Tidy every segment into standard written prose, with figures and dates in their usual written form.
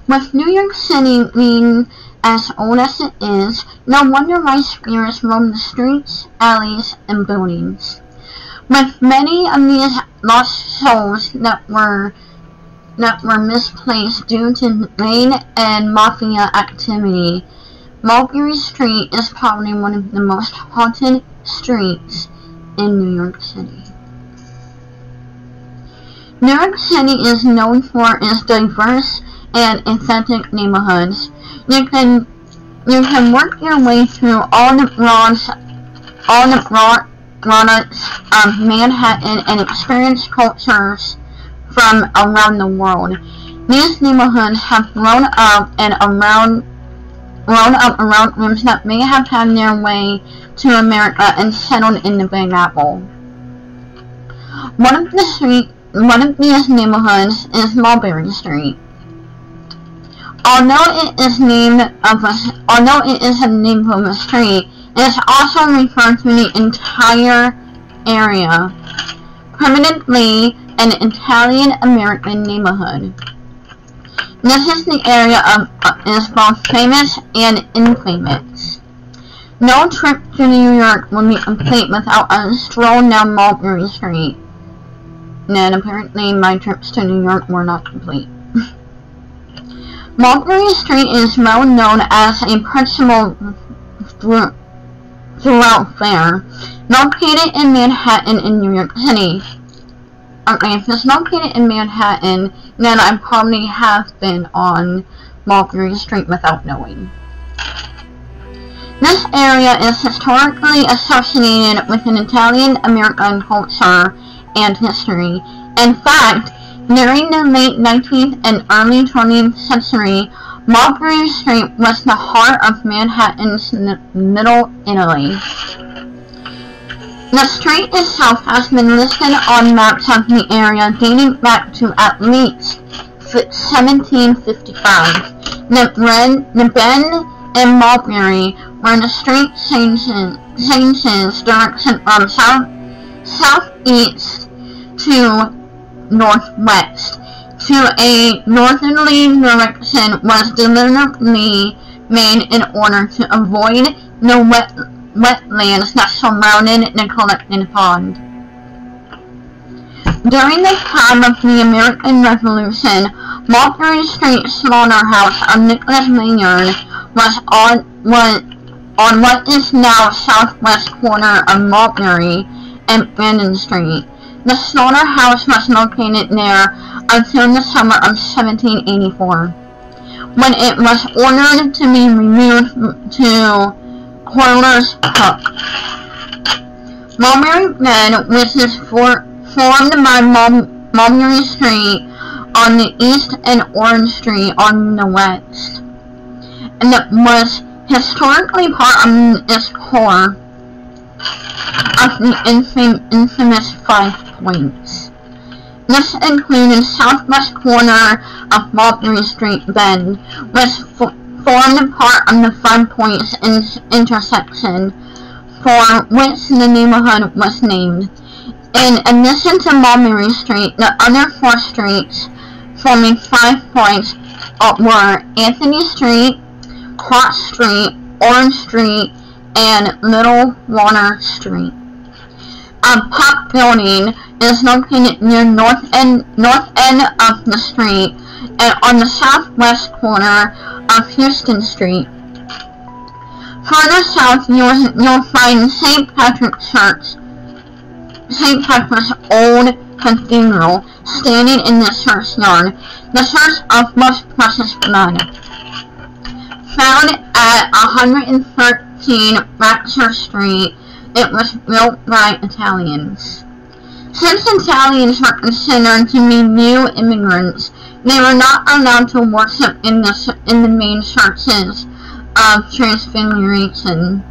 With New York City being as old as it is, no wonder why spirits roam the streets, alleys, and buildings. With many of these lost souls that were misplaced due to rain and mafia activity, Mulberry Street is probably one of the most haunted streets in New York City. New York City is known for its diverse and authentic neighborhoods. You can work your way through all the broads of Manhattan and experience cultures from around the world. These neighborhoods have grown up around rooms that may have had their way to America and settled in the Big Apple. One of these neighborhoods is Mulberry Street. Although it is a name of a street, it is also referred to the entire area, permanently an Italian-American neighborhood. This is the area is both famous and infamous. No trip to New York will be complete without a stroll down Mulberry Street. And apparently my trips to New York were not complete. Mulberry Street is well known as a principal thoroughfare located in Manhattan in New York City. Okay, if it's located in Manhattan, then I probably have been on Mulberry Street without knowing. This area is historically associated with an Italian-American culture and history. In fact, during the late 19th and early 20th century, Mulberry Street was the heart of Manhattan's Middle Italy. The street itself has been listed on maps of the area dating back to at least 1755. The Bend and Mulberry, where the street changes direction from southeast to northwest to a northerly direction, was deliberately made in order to avoid the wetlands that surrounded the collecting pond. During the time of the American Revolution, Mulberry Street slaughterhouse of Nicholas Maynard was on what is now southwest corner of Mulberry and Brandon Street. The slaughterhouse was located there until the summer of 1784, when it was ordered to be removed to Horler's Hook. Mulberry Bend, which is formed by Mulberry Street on the east and Orange Street on the west, and it was historically part of its core of the infamous 5 points. This included southwest corner of Mulberry Street Bend, which formed part of the 5 points intersection, for which the neighborhood was named. In addition to Mulberry Street, the other 4 streets forming 5 points were Anthony Street, Cross Street, Orange Street, and Little Water Street. A pub building is located near north end of the street and on the southwest corner of Houston Street. Further south, you'll find St. Patrick's old cathedral standing in the churchyard, the source of most precious blood. Found at 113 Baxter Street, it was built by Italians. Since Italians were considered to be new immigrants, they were not allowed to worship in the main churches of Transfiguration,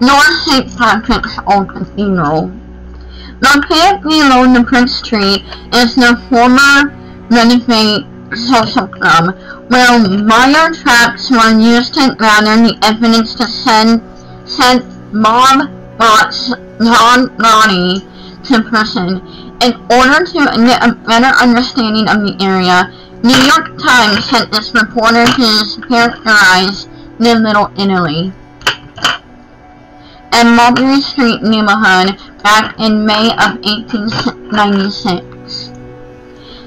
nor St. Patrick's Old Cathedral. Located below the Prince Tree is the former Renegade Social Club, where wire traps were used to gather the evidence to send mob boss John Ronnie to prison. In order to get a better understanding of the area, New York Times sent its reporter to characterize the Little Italy and Mulberry Street neighborhood back in May of 1896.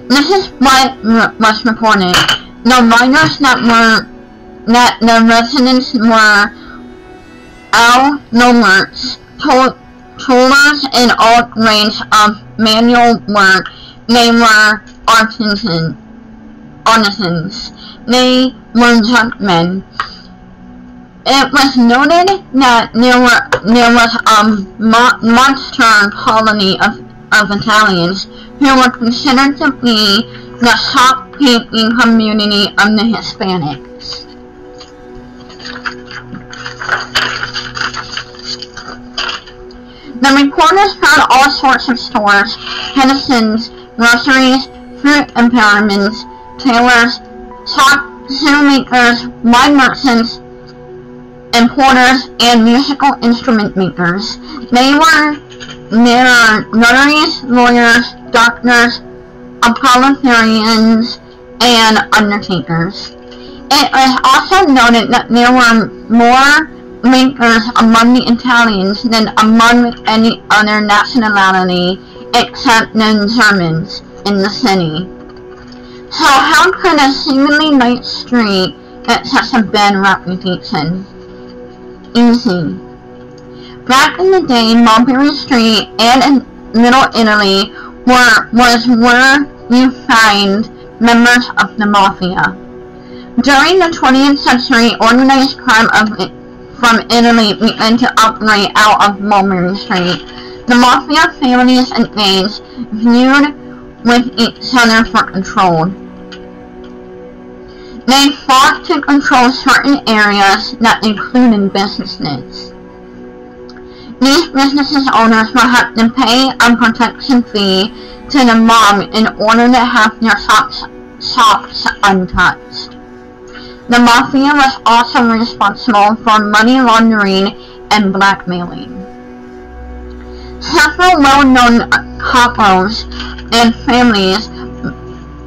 This is what was reported. The writers that the residents were Nomerts, toolers in all grades of manual work. They were artisans. They were junkmen. It was noted that there was a monster colony of Italians who were considered to be the shopkeeping community of the Hispanics. The reporters found all sorts of stores: medicines, groceries, fruit impairments, tailors, shoemakers, wine merchants, importers, and musical instrument makers. There are notaries, lawyers, doctors, apothecarians, and undertakers. It was also noted that there were more makers among the Italians than among any other nationality except the Germans in the city. So how could a seemingly nice street get such a bad reputation? Easy. Back in the day, Mulberry Street and Little Italy was where you find members of the Mafia. During the 20th century, organized crime from Italy began to operate out of Mulberry Street. The Mafia families and gangs viewed with each other for control. They fought to control certain areas that included businesses. These businesses owners will have to pay a protection fee to the mob in order to have their shops untouched. The Mafia was also responsible for money laundering and blackmailing. Several well-known capos and families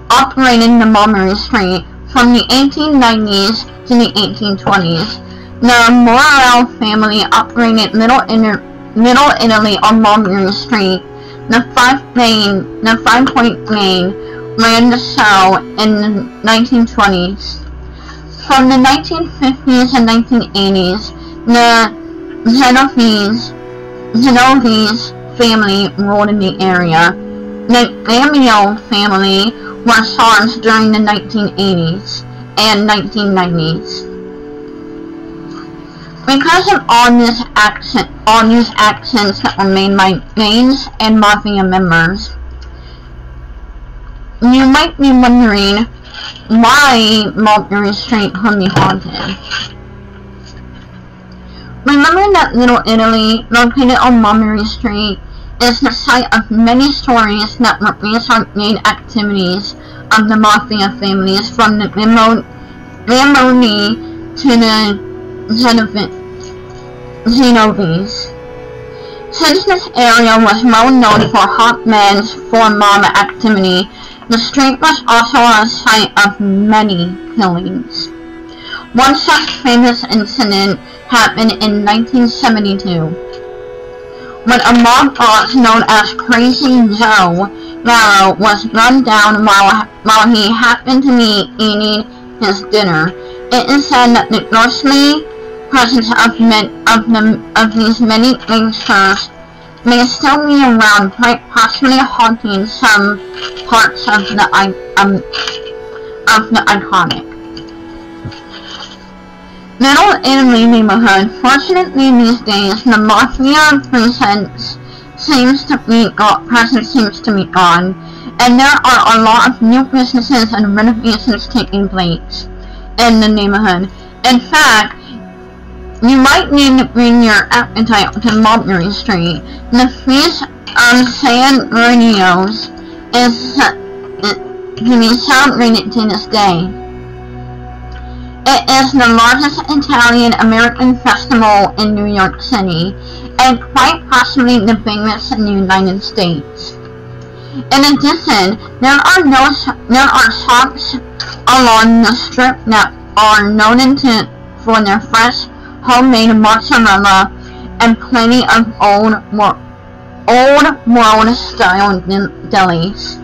operated the Mulberry Street from the 1890s to the 1820s. The Morel family operated Little Italy on Mulberry Street. The Five Point Gang ran the show in the 1920s. From the 1950s and 1980s, the Genovese family ruled in the area. The Gamio family were charged during the 1980s and 1990s. Because of all these actions that were made by gangs and Mafia members, you might be wondering why Mulberry Street could be haunted. Remember that Little Italy, located on Mulberry Street, is the site of many stories that were based on main activities of the Mafia families, from the Lamoni to the Genovese. Since this area was well known for hotbeds for mob activity, the street was also a site of many killings. One such famous incident happened in 1972, when a mob boss known as Crazy Joe Barrow was gunned down while he happened to be eating his dinner. It is said that the ghostly presence of these many gangsters may still be around, quite possibly haunting some parts of the iconic Little Italy neighborhood. Fortunately, these days, the Mafia presence seems to be gone, and there are a lot of new businesses and renovations taking place in the neighborhood. In fact, you might need to bring your appetite to Mulberry Street. The Feast of San Bernardo's is to be celebrated to this day. It is the largest Italian-American festival in New York City, and quite possibly the biggest in the United States. In addition, there are shops along the strip that are noted for their fresh, homemade mozzarella and plenty of old world style delis.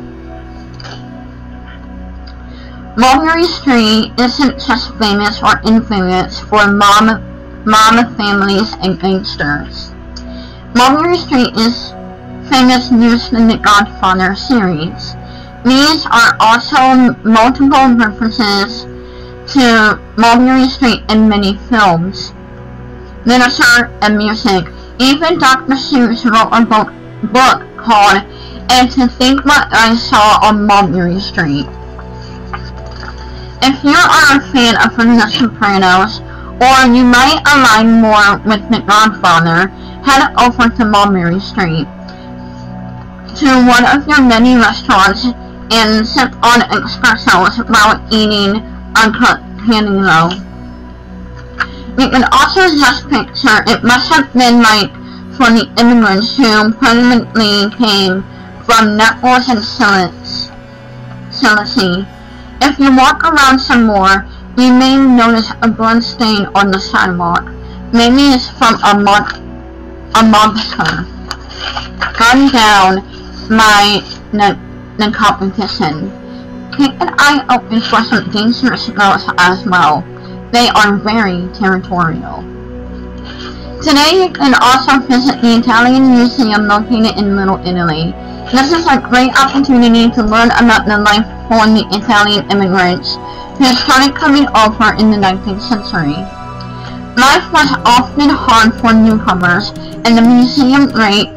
Mulberry Street isn't just famous or infamous for mob families and gangsters. Mulberry Street is famous news in the Godfather series. These are also multiple references to Mulberry Street in many films, literature, and music. Even Dr. Seuss wrote a book called And to Think What I Saw on Mulberry Street. If you are a fan of The Sopranos, or you might align more with The Godfather, head over to Mulberry Street, to one of your many restaurants, and sip on espressos while eating uncooked cantaloupe. You can also just picture it must have been like for the immigrants who permanently came from Naples and Sicily. If you walk around some more, you may notice a blood stain on the sidewalk. Maybe it's from a mobster. Gun down the competition. Keep an eye open for some dangerous smells as well. They are very territorial. Today you can also visit the Italian Museum located in Little Italy. This is a great opportunity to learn about the life of the Italian immigrants who started coming over in the 19th century. Life was often hard for newcomers, and the museum great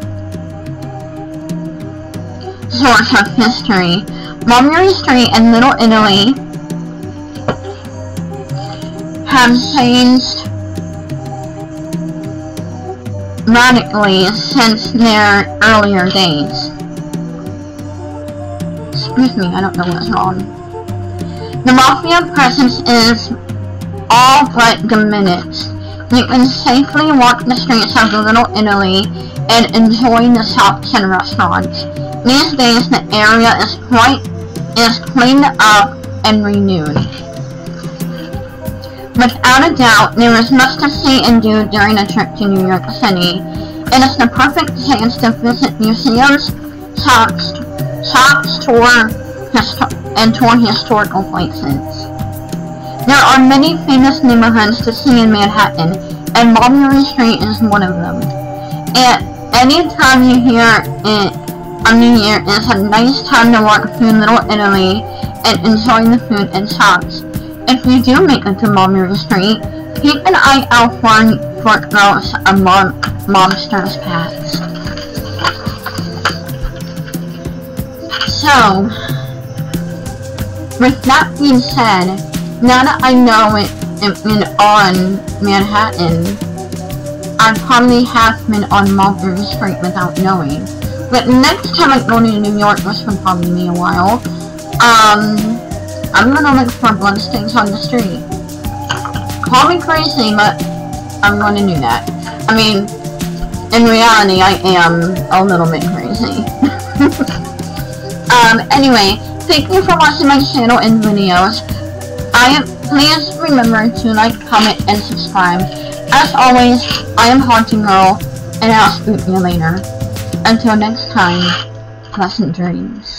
source of history. Mulberry Street and Little Italy have changed radically since their earlier days. Excuse me, I don't know what's wrong. The Mafia presence is all but diminished. You can safely walk the streets of Little Italy and enjoy the shops and restaurants. These days the area is cleaned up and renewed. Without a doubt, there is much to see and do during a trip to New York City. It is the perfect chance to visit museums, shops, and tour historical places. There are many famous neighborhoods to see in Manhattan, and Mulberry Street is one of them. And any time you hear it on New Year is a nice time to walk through Little Italy and enjoy the food and shops. If you do make it to Mulberry Street, keep an eye out for those mobsters' paths. So, with that being said, now that I know it on Manhattan, I probably have been on Mulberry Street without knowing. But next time I go to New York, which will probably be a while, I'm gonna look for bloodstains on the street. Call me crazy, but I'm gonna do that. I mean, in reality, I am a little bit crazy. Anyway, thank you for watching my channel and videos. Please remember to like, comment, and subscribe. As always, I am Haunting Girl, and I'll spook you later. Until next time, pleasant dreams.